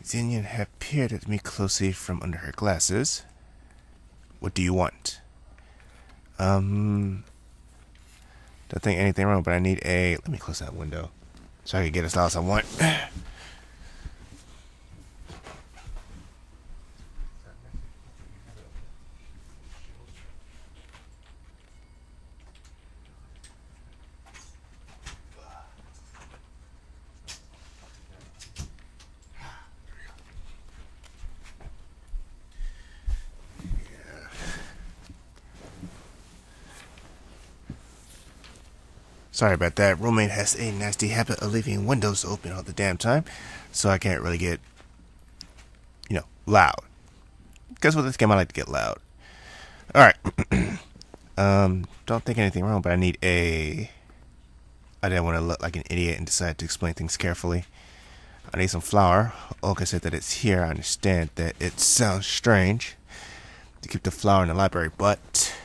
Xenia had peered at me closely from under her glasses. What do you want? Don't think anything wrong, but I need a... Let me close that window so I can get as loud as I want. Sorry about that. Roommate has a nasty habit of leaving windows open all the damn time, so I can't really get, loud. Because with this game, I like to get loud. Alright. Don't think anything wrong, but I need a... I didn't want to look like an idiot and decided to explain things carefully. I need some flour. Olga said that it's here. I understand that it sounds strange to keep the flour in the library, but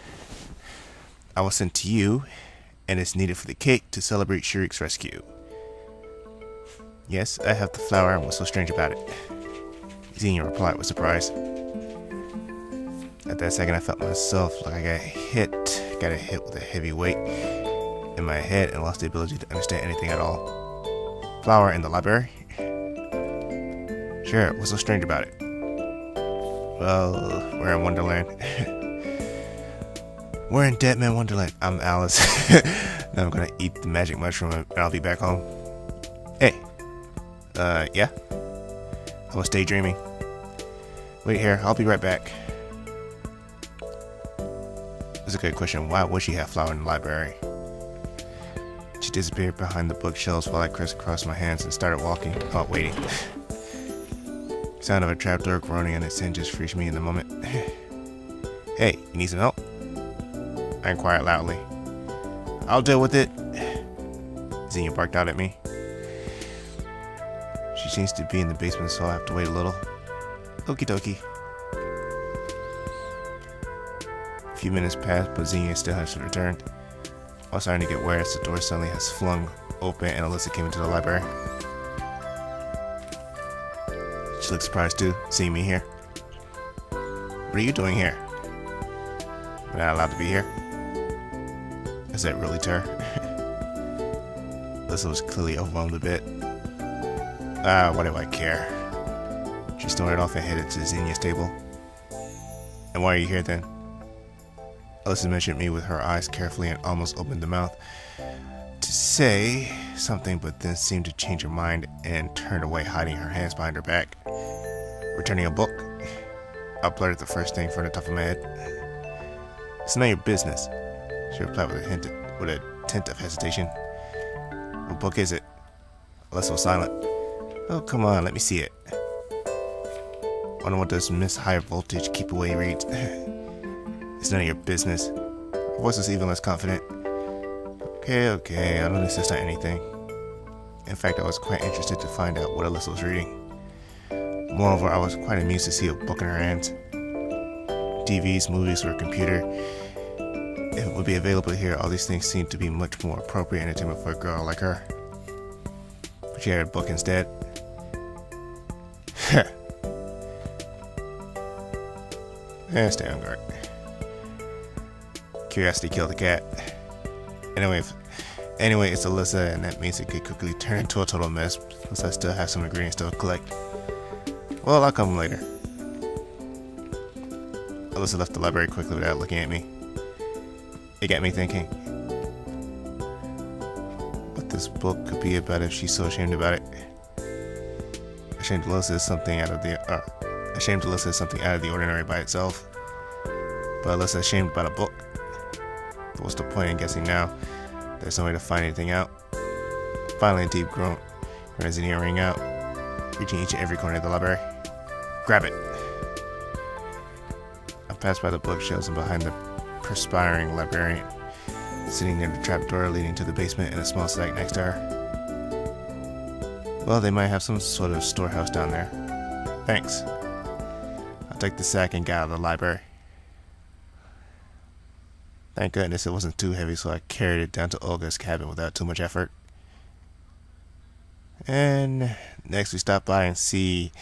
I was sent to you, and it's needed for the cake to celebrate Shirik's rescue. Yes, I have the flour, and what's so strange about it? Xenia replied with surprise. At that second, I felt myself like I got a hit with a heavy weight in my head and lost the ability to understand anything at all. Flour in the library? Sure, what's so strange about it? Well, we're in Wonderland. We're in Dead Man Wonderland. I'm Alice. Now I'm gonna eat the magic mushroom and I'll be back home. Hey. Yeah? I was daydreaming. Wait here, I'll be right back. That's a good question. Why would she have flour in the library? She disappeared behind the bookshelves while I crisscrossed my hands and started walking. Oh, waiting. Sound of a trapdoor groaning on its hinges freaked me in the moment. Hey, you need some help? I inquired loudly. I'll deal with it. Xenia barked out at me. She seems to be in the basement, so I'll have to wait a little. Okie dokie. A few minutes passed, but Xenia still hasn't returned. I was starting to get worried as the door suddenly has flung open and Alyssa came into the library. She looked surprised too, seeing me here. What are you doing here? Am I not allowed to be here? Is that really her? Alyssa was clearly overwhelmed a bit. Why do I care? She snorted off and headed to Xenia's table. And why are you here then? Alyssa measured me with her eyes carefully and almost opened the mouth to say something, but then seemed to change her mind and turned away, hiding her hands behind her back. Returning a book? I blurted the first thing from the top of my head. It's none of your business, she replied with a tint of hesitation. What book is it? Alyssa was silent. Oh, come on, let me see it. Wonder what does Miss High Voltage Keep Away reads. It's none of your business. Her voice was even less confident. Okay, I don't insist on anything. In fact, I was quite interested to find out what Alyssa was reading. Moreover, I was quite amused to see a book in her hands. TVs, movies, or a computer. If it would be available here, all these things seemed to be much more appropriate entertainment for a girl like her. But she had a book instead. Stay on guard. Curiosity killed the cat. Anyway, it's Alyssa, and that means it could quickly turn into a total mess. Plus, I still have some ingredients to collect. Well, I'll come later. Alyssa left the library quickly without looking at me. It got me thinking what this book could be about if she's so ashamed about it. Ashamed Alyssa is something out of the ordinary by itself. But Alyssa ashamed about a book. But what's the point in guessing now? There's no way to find anything out. Finally, a deep groan. Xenia rang out, reaching each and every corner of the library. Grab it! I passed by the bookshelves and behind the perspiring librarian, sitting near the trapdoor leading to the basement and a small sack next to her. Well, they might have some sort of storehouse down there. Thanks. I took the sack and got out of the library. Thank goodness it wasn't too heavy, so I carried it down to Olga's cabin without too much effort. And next we stop by and see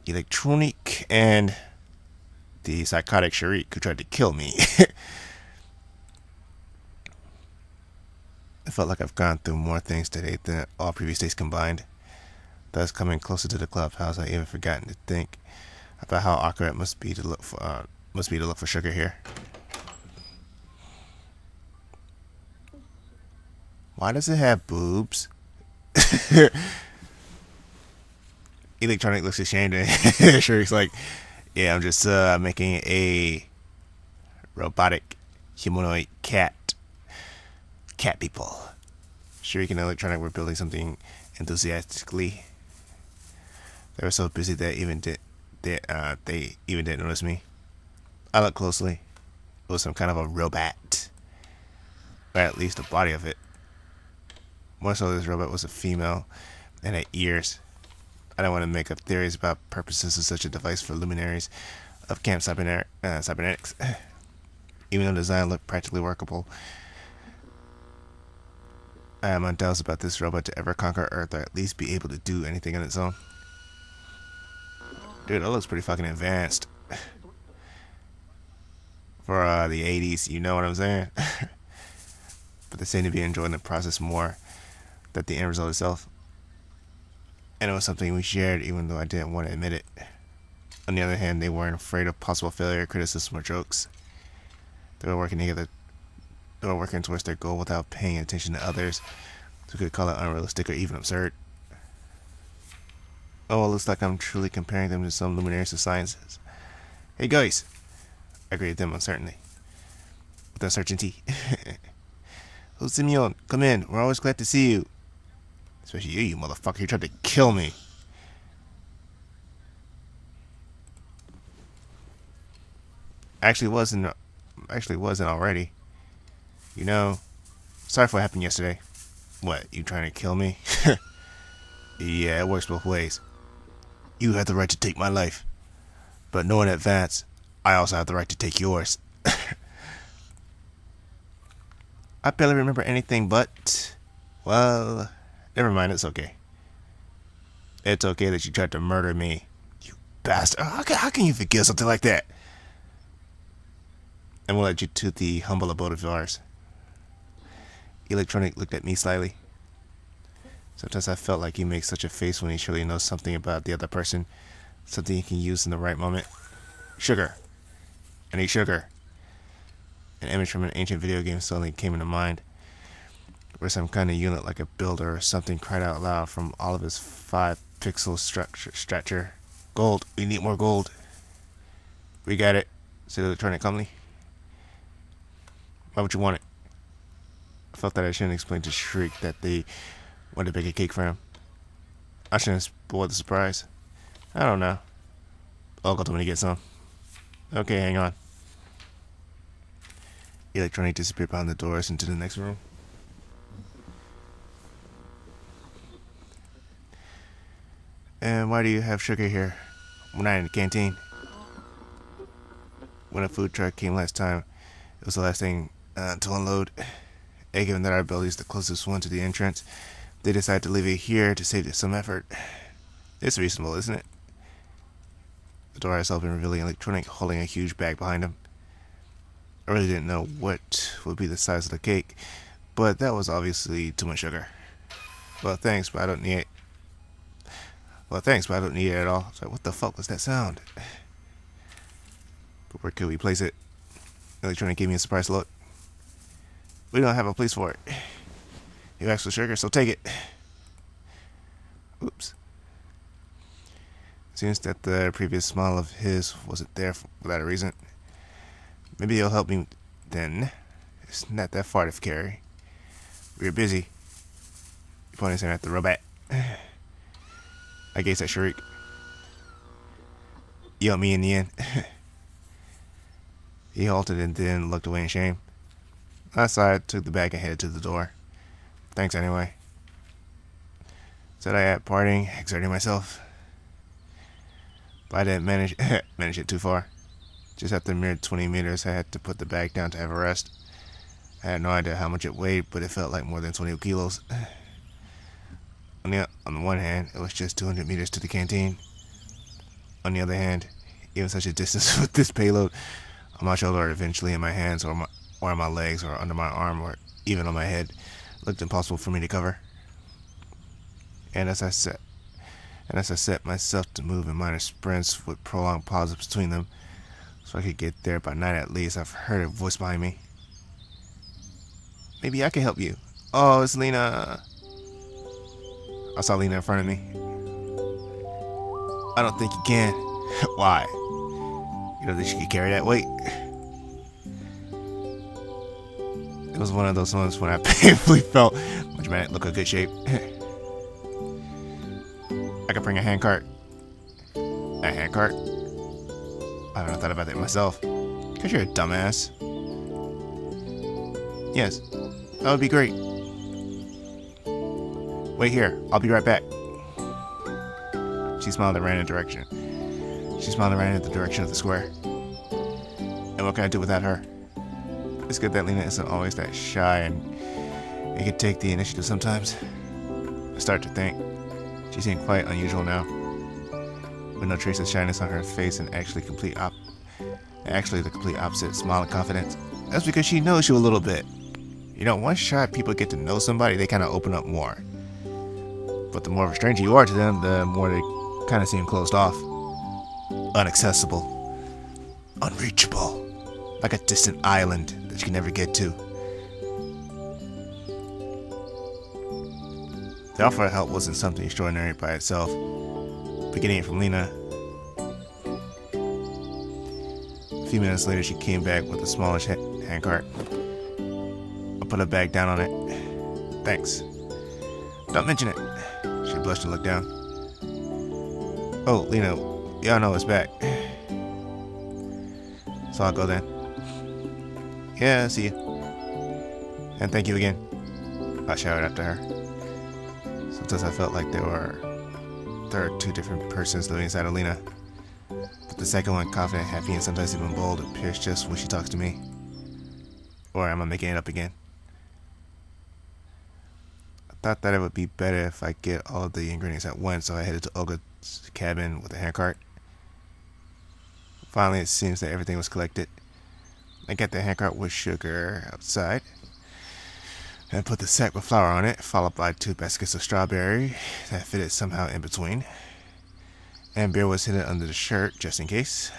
Electronic and the psychotic Sharik who tried to kill me. I felt like I've gone through more things today than all previous days combined. Thus, coming closer to the clubhouse, I even forgotten to think about how awkward it must be to look for sugar here. Why does it have boobs? Electronic looks ashamed and Shurik's like, yeah, I'm just making a robotic humanoid cat people. Shurik and Electronic were building something enthusiastically. They were so busy that they even didn't notice me. I looked closely. It was some kind of a robot, or at least the body of it. More so, this robot was a female and had ears. I don't want to make up theories about purposes of such a device for luminaries of camp cybernetics. Even though the design looked practically workable, I am undoubted about this robot to ever conquer Earth or at least be able to do anything on its own. Dude, that looks pretty fucking advanced. For the 80s, you know what I'm saying? But they seem to be enjoying the process more than the end result itself. And it was something we shared even though I didn't want to admit it. On the other hand, they weren't afraid of possible failure, criticism, or jokes. They were working together. They were working towards their goal without paying attention to others who could call it unrealistic or even absurd. Oh, it looks like I'm truly comparing them to some luminaries of sciences. Hey guys, I greeted them uncertainly. With uncertainty. Oh, Simeon, come in. We're always glad to see you. Especially you motherfucker. You tried to kill me. Actually wasn't already. You know, sorry for what happened yesterday. What, you trying to kill me? Yeah, it works both ways. You have the right to take my life. But knowing in advance, I also have the right to take yours. I barely remember anything but, well, never mind, it's okay. It's okay that you tried to murder me. You bastard. How can you forgive something like that? And we'll let you to the humble abode of yours. Electronic looked at me slyly. Sometimes I felt like he makes such a face when he surely knows something about the other person. Something he can use in the right moment. Sugar. I need sugar. An image from an ancient video game suddenly came into mind, where some kind of unit like a builder or something cried out loud from all of his 5-pixel stature. Gold. We need more gold. We got it, said Electronic calmly. Why would you want it? I felt that I shouldn't explain to Shriek that they wanted to bake a cake for him. I shouldn't spoil the surprise. I don't know. I'll go to when he gets some. Okay, hang on. Electronic disappeared behind the doors into the next room. And why do you have sugar here? We're not in the canteen. When a food truck came last time, it was the last thing to unload. And given that our building is the closest one to the entrance, they decided to leave it here to save some effort. It's reasonable, isn't it? The door has opened, revealing Electronic holding a huge bag behind him. I really didn't know what would be the size of the cake, but that was obviously too much sugar. Well, thanks, but I don't need it. At all. So what the fuck was that sound? But where could we place it? Electronic gave me a surprised look. We don't have a place for it. You asked for sugar, so take it. Oops. Seems that the previous smile of his wasn't there without a reason. Maybe he'll help me then. It's not that far to carry. We were busy. He pointed his hand at the robot. I gazed at Sharik. You helped me in the end. He halted and then looked away in shame. I sighed, took the bag and headed to the door. Thanks anyway. Said I at parting, exerting myself. But I didn't manage it too far. Just after a mere 20 meters, I had to put the bag down to have a rest. I had no idea how much it weighed, but it felt like more than 20 kilos. On the one hand, it was just 200 meters to the canteen. On the other hand, even such a distance with this payload on my shoulder, or eventually in my hands, or on my legs, or under my arm, or even on my head, looked impossible for me to cover. And as I set myself to move in minor sprints with prolonged pauses between them, so I could get there by night at least, I've heard a voice behind me. Maybe I can help you. Oh, it's Lena. I saw Lena in front of me. I don't think you can. Why? You don't think she could carry that weight? It was one of those moments when I painfully felt my dramatic look of good shape. I could bring a handcart. A handcart? I haven't thought about that myself. Because you're a dumbass. Yes, that would be great. Wait here, I'll be right back. She smiled and ran in the direction. She smiled and ran in the direction of the square. And what can I do without her? It's good that Lena isn't always that shy and can take the initiative sometimes. I start to think she seemed quite unusual now, with no trace of shyness on her face and actually the complete opposite, smile and confidence. That's because she knows you a little bit. You know, once shy people get to know somebody, they kind of open up more. But the more of a stranger you are to them, the more they kind of seem closed off, inaccessible, unreachable, like a distant island that you can never get to. The offer of help wasn't something extraordinary by itself, beginning it from Lena. A few minutes later, she came back with a smallish handcart. I put a bag down on it. Thanks. Don't mention it. She blushed and looked down. Oh, Lena, y'all know it's back. So I'll go then. Yeah, see you. And thank you again. I shouted after her. Sometimes I felt like there are two different persons living inside of Lena. But the second one, confident, happy, and sometimes even bold, appears just when she talks to me. Or am I making it up again? I thought that it would be better if I get all of the ingredients at once, so I headed to Olga's cabin with a handcart. Finally, it seems that everything was collected. I got the handcart with sugar outside and put the sack with flour on it, followed by 2 baskets of strawberry that fitted somehow in between. And beer was hidden under the shirt, just in case.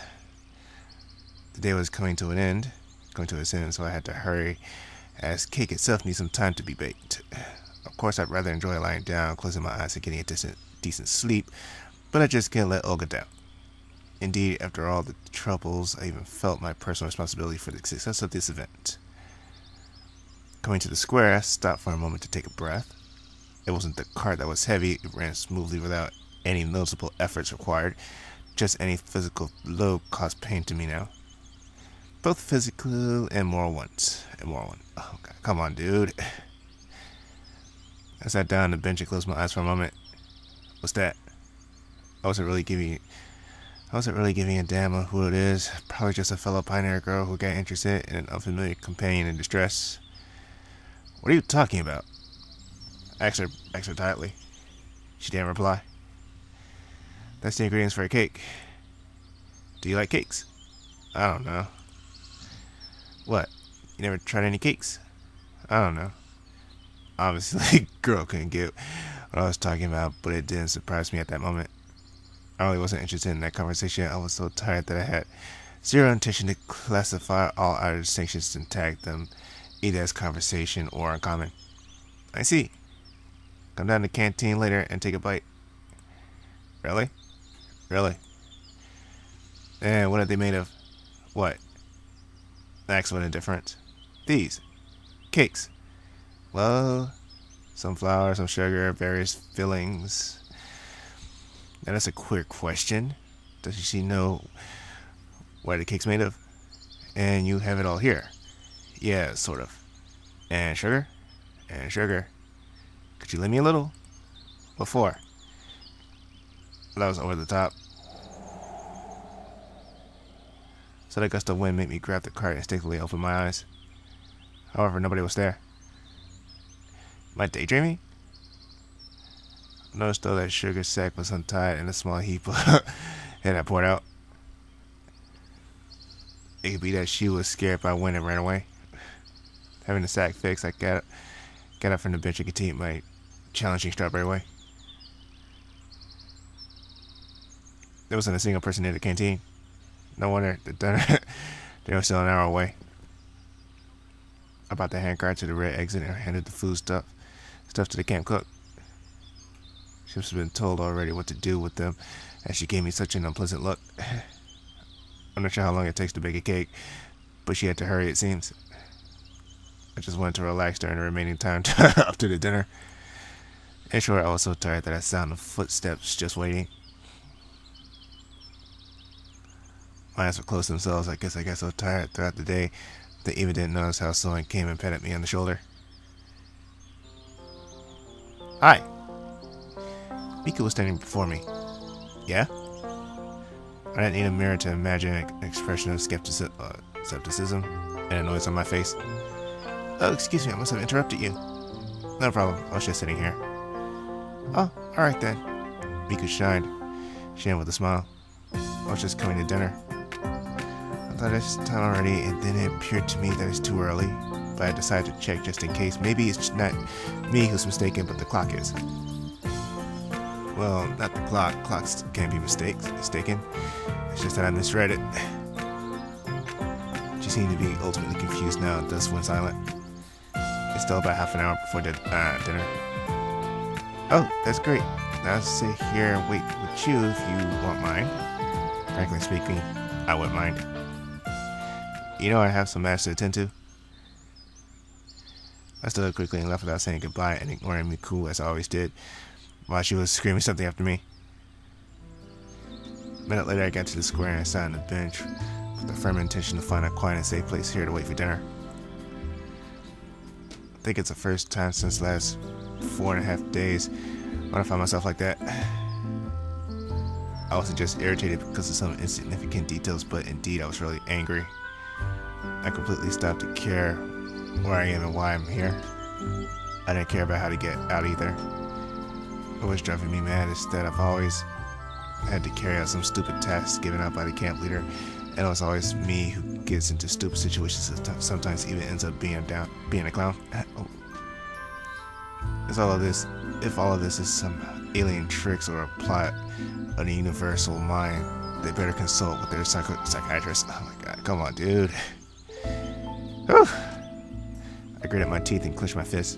The day was coming to its end, so I had to hurry, as cake itself needs some time to be baked. Of course, I'd rather enjoy lying down, closing my eyes and getting a decent sleep, but I just can't let Olga down. Indeed, after all the troubles, I even felt my personal responsibility for the success of this event. Coming to the square, I stopped for a moment to take a breath. It wasn't the cart that was heavy, it ran smoothly without any noticeable efforts required. Just any physical load caused pain to me now. Both physical and moral ones. Oh God, come on, dude. I sat down on the bench and closed my eyes for a moment. What's that? I wasn't really giving a damn on who it is. Probably just a fellow pioneer girl who got interested in an unfamiliar companion in distress. What are you talking about? I asked her tightly. She didn't reply. That's the ingredients for a cake. Do you like cakes? I don't know. What? You never tried any cakes? I don't know. Obviously, girl couldn't get what I was talking about, but it didn't surprise me at that moment. I really wasn't interested in that conversation. I was so tired that I had zero intention to classify all our distinctions and tag them either as conversation or uncommon. I see. Come down to the canteen later and take a bite. Really? Really? And what are they made of? What? Asked with indifference. These. Cakes. Well, some flour, some sugar, various fillings. Now that's a quick question. Does she know what the cake's made of? And you have it all here. Yeah, sort of. And sugar? And sugar. Could you lend me a little? What for? That was over the top. So the gust of wind made me grab the cart and instinctively open my eyes. However, nobody was there. Am I daydreaming? I noticed though that sugar sack was untied in a small heap And I poured out. It could be that she was scared if I went and ran away. Having the sack fixed, I got up from the bench and continued my challenging strawberry way. There wasn't a single person near the canteen. No wonder the dinner they were still an hour away. I brought the handcart to the red exit and handed the food stuff to the camp cook. She must have been told already what to do with them, as she gave me such an unpleasant look. I'm not sure how long it takes to bake a cake, but she had to hurry, it seems. I just wanted to relax during the remaining time up to the dinner. In short, I was so tired that I sounded footsteps just waiting. My eyes were closed themselves. I guess I got so tired throughout the day that even didn't notice how someone came and patted me on the shoulder. Hi. Mika was standing before me. Yeah? I didn't need a mirror to imagine an expression of skepticism and annoyance on my face. Oh, excuse me, I must have interrupted you. No problem, I was just sitting here. Oh, alright then. Mika shined with a smile. I was just coming to dinner. I thought it's time already, and then it appeared to me that it's too early, but I decided to check just in case. Maybe it's not me who's mistaken, but the clock is. Well, not the clock. Clocks can't be mistaken. It's just that I misread it. She seemed to be ultimately confused now and thus went silent. It's still about half an hour before dinner. Oh, that's great. Now I'll sit here and wait with you if you won't mind. Frankly speaking, I wouldn't mind. You know I have some matters to attend to. I stood up quickly and left without saying goodbye and ignoring me cool as I always did, while she was screaming something after me. A minute later I got to the square and I sat on the bench with the firm intention to find a quiet and safe place here to wait for dinner. I think it's the first time since the last 4.5 days when I found myself like that. I wasn't just irritated because of some insignificant details, but indeed I was really angry. I completely stopped to care where I am and why I'm here. I didn't care about how to get out either. What was driving me mad is that I've always had to carry out some stupid tasks given out by the camp leader, and it was always me who gets into stupid situations and sometimes even ends up being a clown. If all of this is some alien tricks or a plot of the universal mind, they better consult with their psychiatrist. Oh my god, come on, dude. Whew. I gritted my teeth and clenched my fists.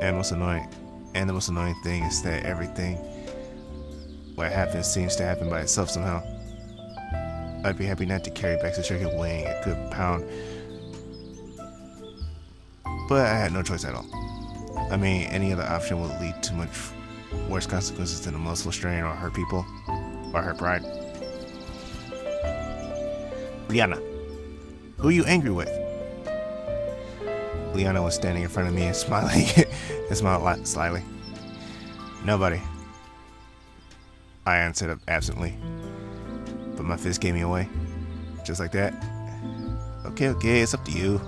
And the most annoying thing is that everything what happens seems to happen by itself somehow. I'd be happy not to carry back the circuit weighing a good pound, but I had no choice at all. I mean, any other option would lead to much worse consequences than emotional strain or hurt people, or hurt pride. Liana, who are you angry with? Liana was standing in front of me and smiling, and smiled slyly. Nobody. I answered absently, but my fist gave me away, just like that. Okay, it's up to you.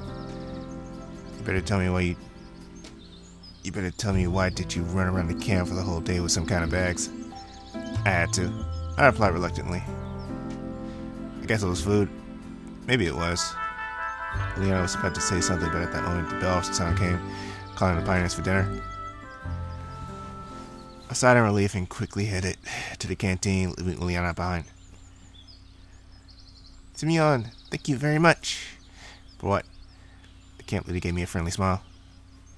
You better tell me why did you run around the camp for the whole day with some kind of bags? I had to. I replied reluctantly. I guess it was food. Maybe it was. Leona was about to say something, but at that moment the bell sound came, calling the pioneers for dinner. I sighed in relief and quickly headed to the canteen, leaving Liana behind. Simeon, thank you very much. For what? The camp leader gave me a friendly smile.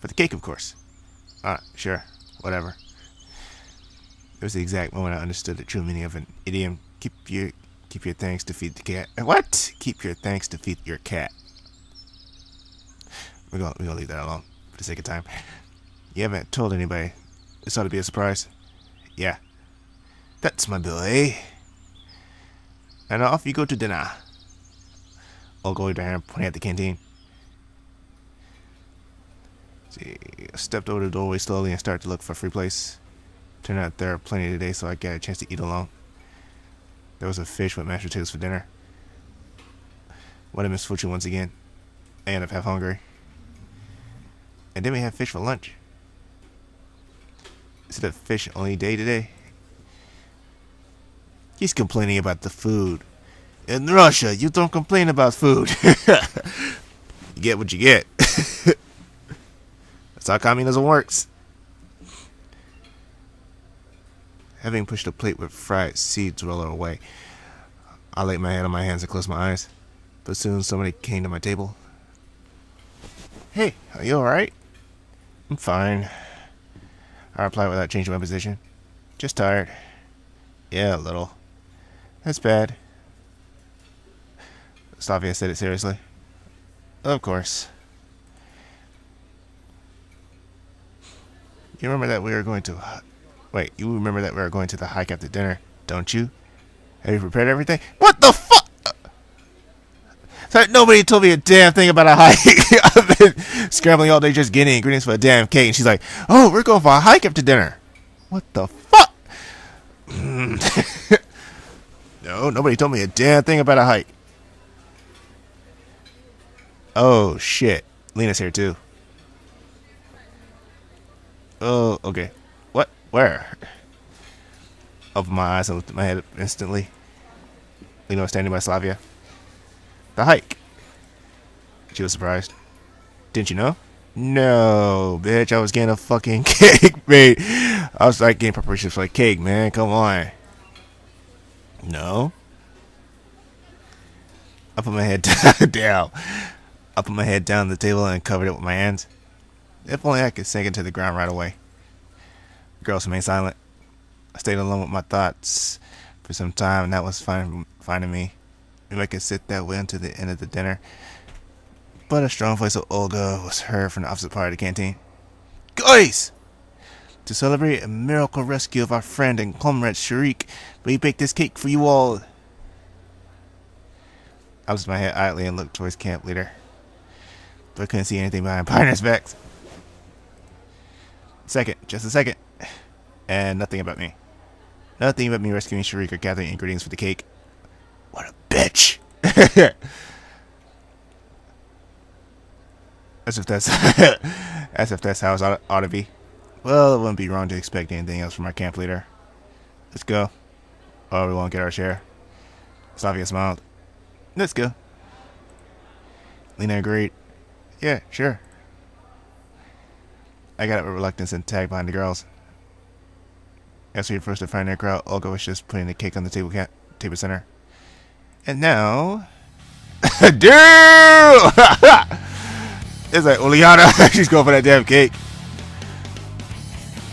For the cake, of course. Sure, whatever. It was the exact moment I understood the true meaning of an idiom. Keep your thanks to feed the cat. What? Keep your thanks to feed your cat. We're gonna leave that alone for the sake of time. You haven't told anybody. This ought to be a surprise. Yeah. That's my bill, eh? And off you go to dinner. All going to her, pointing at the canteen. See, I stepped over the doorway slowly and started to look for a free place. Turned out there are plenty today, so I got a chance to eat alone. There was a fish with mashed potatoes for dinner. What a misfortune once again. I ended up half hungry. And then we had fish for lunch. Is it a fish only day today? He's complaining about the food. In Russia, you don't complain about food. You get what you get. That's how communism works. Having pushed a plate with fried seeds roller away, I laid my head on my hands and closed my eyes. But soon somebody came to my table. Hey, are you alright? I'm fine, I replied without changing my position. Just tired. Yeah, a little. That's bad. Slavia said it seriously. Of course. You remember that we were going to... Wait, you remember that we were going to the hike after dinner, don't you? Have you prepared everything? What the fuck? So nobody told me a damn thing about a hike. I've been scrambling all day just getting ingredients for a damn cake. And she's like, oh, we're going for a hike after dinner. What the fuck? No, nobody told me a damn thing about a hike. Oh, shit. Lena's here, too. Oh, okay. What? Where? Opened my eyes and looked at my head instantly. Lena was standing by Slavia. The hike. She was surprised. Didn't you know? No, bitch. I was getting a fucking cake, mate. I was like getting preparations for a cake, man. Come on. No. I put my head down. I put my head down on the table and covered it with my hands. If only I could sink into the ground right away. The girls remained silent. I stayed alone with my thoughts for some time, and that was fine to me. Maybe I could sit that way until the end of the dinner. But a strong voice of Olga was heard from the opposite part of the canteen. Guys! To celebrate a miracle rescue of our friend and comrade Sharik, we baked this cake for you all. I lifted my head idly and looked towards camp leader. But I couldn't see anything behind Pioneer's backs. Just a second. And nothing about me. Nothing about me rescuing Sharik or gathering ingredients for the cake. What a bitch. As if that's how it ought to be. Well, it wouldn't be wrong to expect anything else from our camp leader. Let's go. Oh, we won't get our share. Slavia smiled. Let's go. Lena agreed. Yeah, sure. I got up with reluctance and tagged behind the girls. As we approached the Pioneer crowd, Olga was just putting the cake on the table center. And now... Dude! It's like, Uliana, she's going for that damn cake.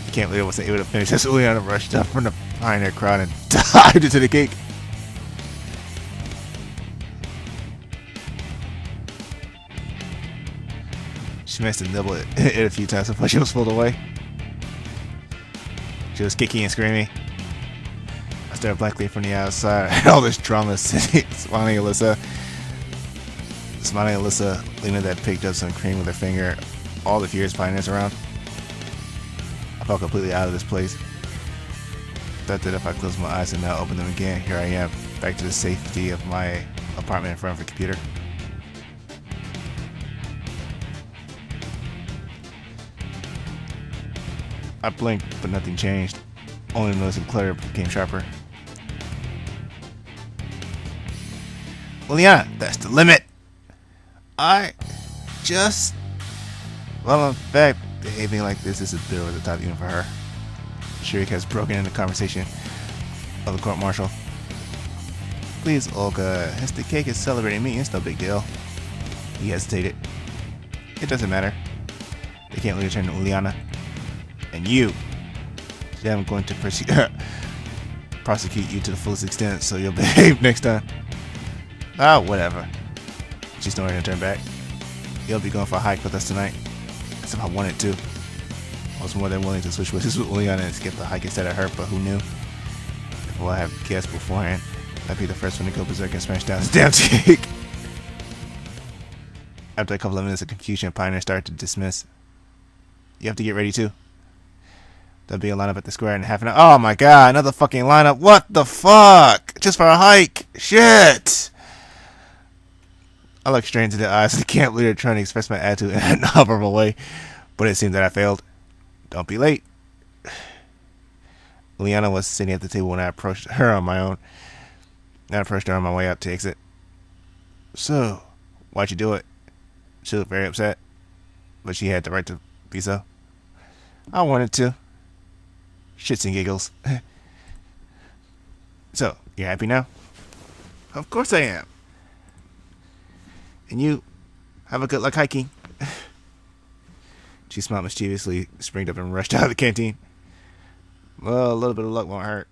I can't believe I wasn't able to finish this. Uliana rushed up from the Pioneer crowd and dived into the cake. She managed to nibble it a few times before she was pulled away. She was kicking and screaming. I stared blankly from the outside. All this drama, smiling Alyssa, Lena that picked up some cream with her finger. All the furious pioneers around. I felt completely out of this place. Thought that if I closed my eyes and now open them again, here I am, back to the safety of my apartment in front of a computer. I blinked, but nothing changed. Only the noise and clutter became sharper. Well, yeah, that's the limit. Well, in fact, behaving like this is a bit over the top even for her. Sharik has broken into the conversation of the court-martial. Please, Olga, as the cake is celebrating me, it's no big deal. He hesitated. It doesn't matter. They can't really turn to Uliana. And you. Today I'm going to prosecute you to the fullest extent, so you'll behave next time. Ah, whatever. She's nowhere to turn back. You'll be going for a hike with us tonight. As if I wanted to. I was more than willing to switch places with Uliana and skip the hike instead of her, but who knew? If I have guessed beforehand, I'd be the first one to go berserk and smash down this damn cake. After a couple of minutes of confusion, Pioneer started to dismiss. You have to get ready too. There'll be a lineup at the square in half an hour. Oh my god, another fucking lineup. What the fuck? Just for a hike. Shit. I looked straight into the eyes of the camp leader trying to express my attitude in an honorable way, but it seemed that I failed. Don't be late. Liana was sitting at the table when I approached her on my own. I approached her on my way up to exit. So, why'd you do it? She looked very upset, but she had the right to be so. I wanted to. Shits and giggles. So, you're happy now? Of course I am. And you, have a good luck hiking. She smiled mischievously, springed up and rushed out of the canteen. Well, a little bit of luck won't hurt.